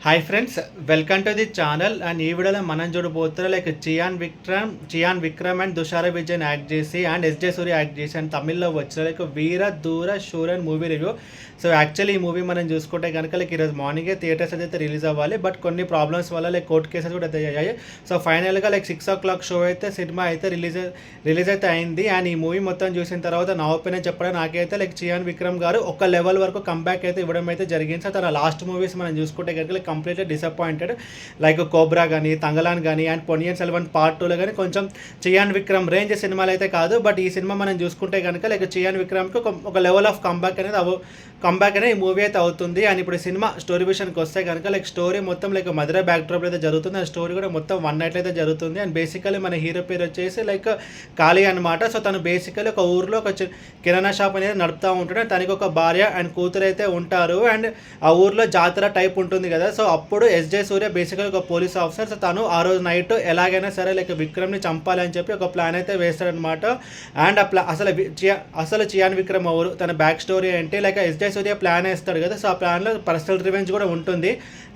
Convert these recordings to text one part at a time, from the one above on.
Hi friends, welcome to the channel. And ఈ వీడియోలో మనం చూడబోతున్నారు like Chiyaan Vikram and Tushara Vijayan act చేసి అండ్ ఎస్జే సూర్య యాక్ట్ చేసి అండ్ తమిళ్లో వచ్చిన like Veera Dheera Sooran movie review. So actually ఈ మూవీ మనం చూసుకుంటే కనుక లైక్ ఈరోజు మార్నింగే థియేటర్స్ అయితే రిలీజ్ అవ్వాలి, బట్ కొన్ని ప్రాబ్లమ్స్ వల్ల లైక్ కోర్ట్ కేసెస్ కూడా అయితే అయ్యాయి. సో ఫైనల్గా లైక్ 6 o'clock షో అయితే సినిమా అయితే రిలీజ్ అయితే అయింది. అండ్ ఈ మూవీ మొత్తం చూసిన తర్వాత నా ఒపీనియన్ చెప్పడం నాకైతే లైక్ చియాన్ విక్రమ్ గారు ఒక లెవెల్ వరకు కంబ్యాక్ అయితే ఇవ్వడం అయితే జరిగింది. సో తన లాస్ట్ మూవీస్ మనం చూసుకుంటే కనుక కంప్లీట్లీ డిసప్పాయింటెడ్. లైక్ కోబ్రా కానీ, తంగలాన్ కానీ అండ్ పొన్నియిన్ సెల్వన్ పార్ట్ 2లో కానీ కొంచెం చియాన్ విక్రమ్ రేంజ్ సినిమాలు అయితే కాదు. బట్ ఈ సినిమా మనం చూసుకుంటే కనుక లైక్ చియాన్ విక్రమ్కి ఒక లెవెల్ ఆఫ్ కంబ్యాక్ అనేది ఈ మూవీ అయితే అవుతుంది. అండ్ ఇప్పుడు సినిమా స్టోరీ విషయానికి వస్తే కనుక లైక్ స్టోరీ మొత్తం లైక్ మధుర బ్యాక్డ్రాప్ అయితే జరుగుతుంది. అండ్ స్టోరీ కూడా మొత్తం 1 night అయితే జరుగుతుంది. అండ్ బేసికలీ మన హీరో పేరు వచ్చేసి లైక్ కాళీ అనమాట. సో తను బేసికలీ ఒక ఊర్లో ఒక కిరాణా షాప్ అనేది నడుపుతూ ఉంటాడు. తనకి ఒక భార్య అండ్ కూతురు అయితే ఉంటారు. అండ్ ఆ ఊర్లో జాతర టైప్ ఉంటుంది కదా. సో అప్పుడు ఎస్జే సూర్య బేసికలీ ఒక పోలీస్ ఆఫీసర్. సో తను ఆ రోజు నైట్ ఎలాగైనా సరే లైక్ విక్రమ్ని చంపాలని చెప్పి ఒక ప్లాన్ అయితే వేస్తాడనమాట. అండ్ అసలు చియాన్ విక్రమ్ ఎవరు, తన బ్యాక్ స్టోరీ ఏంటి, లైక్ ఎస్జే సూర్య ప్లాన్ వేస్తాడు కదా. సో ఆ ప్లాన్లో పర్సనల్ రివెంజ్ కూడా ఉంటుంది.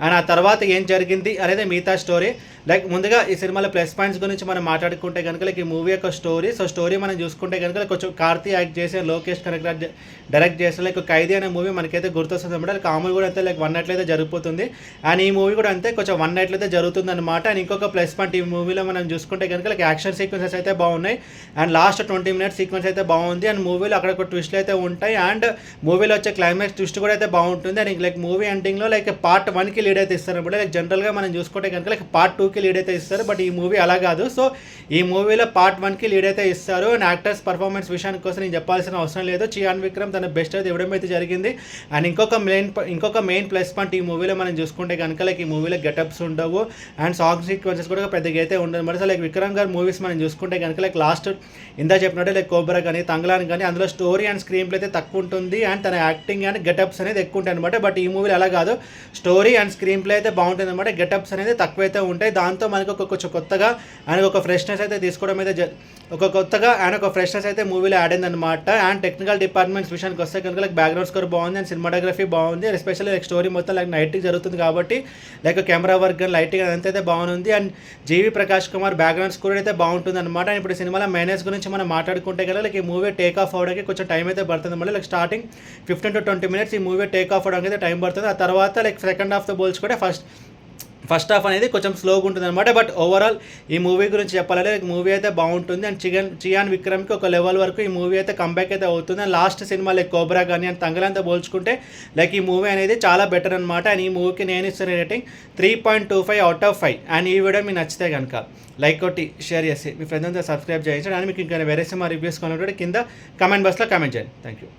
అండ్ ఆ తర్వాత ఏం జరిగింది అనేది మిగతా స్టోరీ. లైక్ ముందుగా ఈ సినిమాలో ప్లస్ పాయింట్స్ గురించి మనం మాట్లాడుకుంటే కనుక లైక్ ఈ మూవీ యొక్క స్టోరీ. సో స్టోరీ మనం చూసుకుంటే కనుక కొంచెం కార్తీ యాక్ట్ చేసి లోకేష్ కనెక్ట్ డైరెక్ట్ చేసిన లైక్ ఖైదీ అనే మూవీ మనకైతే గుర్తొస్తుంది అనమాట. లైక్ ఆ మూవీ కూడా అంతే లైక్ 1 night అయితే జరిగిపోతుంది. అండ్ ఈ మూవీ కూడా అంతే కొంచెం 1 night అయితే జరుగుతుంది అనమాట. అండ్ ఇంకొక ప్లస్ పాయింట్ ఈ మూవీలో మనం చూసుకుంటే కనుక లైక్ యాక్షన్ సీక్వెన్సెస్ అయితే బాగున్నాయి. అండ్ లాస్ట్ 20 minutes సీక్వెన్స్ అయితే బాగుంది. అండ్ మూవీలో అక్కడ ఒక ట్విస్ట్లు అయితే ఉంటాయి. అండ్ మూవీలో వచ్చే క్లైమాక్స్ ట్విస్ట్ కూడా అయితే బాగుంటుంది. అండ్ లైక్ మూవీ ఎండింగ్లో లైక్ పార్ట్ 1కి లీడ్ అయితే ఇస్తారు అనమాట. లైక్ జనరల్గా మనం చూసుకుంటే కనుక లైక్ పార్ట్ 2కి లీడ్ అయితే ఇస్తారు, బట్ ఈ మూవీ అలా కాదు. సో ఈ మూవీలో పార్ట్ 1కి లీడ్ అయితే ఇస్తారు. అండ్ యాక్టర్స్ పర్ఫార్మెన్స్ విషయానికి కోసం నేను చెప్పాల్సిన అవసరం లేదు. చియాన్ విక్రమ్ తన బెస్ట్ అయితే ఇవ్వడం అయితే జరిగింది. అండ్ ఇంకొక మెయిన్ ప్లస్ పాయింట్ ఈ మూవీలో మనం చూసుకుంటే కనుక లైక్ ఈ మూవీలో గెటప్స్ ఉండవు అండ్ సాంగ్ సీక్వెన్సెస్ కూడా పెద్దగా అయితే ఉండదు అనమాట. సో లైక్ విక్రమ్ గారు మూవీస్ మనం చూసుకుంటే కనుక లైక్ లాస్ట్ ఇందా చెప్పినట్టు లైక్ కోబ్రా కానీ, తంగలాన్ కానీ అందులో స్టోరీ అండ్ స్క్రీన్ ప్లే అయితే తక్కువ ఉంటుంది. అండ్ తన యాక్టింగ్ అండ్ గెటప్స్ అనేది ఎక్కువ ఉంటాయి అనమాట. బట్ ఈ మూవీలో అలా కాదు, స్టోరీ అండ్ స్క్రీన్ ప్లే అయితే బాగుంటుంది అనమాట. గెటప్స్ అనేది తక్కువైతే ఉంటాయి. దాంతో మనకు కొంచెం కొత్తగా అండ్ ఒక ఫ్రెష్నెస్ అయితే తీసుకోవడం అయితే ఒక ఫ్రెష్నెస్ అయితే మూవీలో యాడ్ అయిందనమాట. అండ్ టెక్నికల్ డిపార్ట్మెంట్స్ విషయానికి వస్తే కనుక లైక్ బ్యాక్గ్రౌండ్ స్కోర్ బాగుంది అండ్ సినిమాటోగ్రఫీ బాగుంది. ఎస్పెషల్లీ లైక్ స్టోరీ మొత్తం లైక్ నైట్కి జరుగుతుంది కాబట్టి like camera work and lighting అదంతా అయితే బాగుంది. And GV Prakash Kumar background score అయితే బాగుంటుంది అనమాట. అండ్ ఇప్పుడు సినిమాలో మైనస్ గురించి మనం మాట్లాడుకుంటే కదా లైక్ ఈ మూవీ టేక్ ఆఫ్ అవడానికి కొంచెం టైం అయితే పడుతుంది అనమాట. లైక్ స్టార్టింగ్ 15 to 20 minutes ఈ మూవీ టేక్ ఆఫ్ అవడానికి అయితే టైం పడుతుంది. ఆ తర్వాత లైక్ సెకండ్ హాఫ్తో పోల్చుకుంటే ఫస్ట్ హాఫ్ అనేది కొంచెం స్లోగా ఉంటుంది అనమాట. బట్ ఓవరాల్ ఈ మూవీ గురించి చెప్పాలంటే మూవీ అయితే బాగుంటుంది. అండ్ చియాన్ విక్రమ్కి ఒక లెవెల్ వరకు ఈ మూవీ అయితే కంబ్యాక్ అయితే అవుతుంది. And last cinema like cobra కానీ అండ్ తంగలంతా పోల్చుకుంటే లైక్ ఈ మూవీ అనేది చాలా బెటర్ అనమాట. అండ్ ఈ మూవీకి నేను ఇస్తున్న రేటింగ్ 3.25 out of 5. అండ్ ఈ వీడియో మీకు నచ్చితే కనుక లైక్ కొట్టి షేర్ చేసి మీ ఫ్రెండ్స్ అంతా సబ్స్క్రైబ్ చేయించండి. అండ్ మీకు ఇంకా వేరే సినిమా రివ్యూస్ కొనుక్కుంటే కింద కమెంట్ బాక్స్లో కమెంట్ చేయండి. Thank you.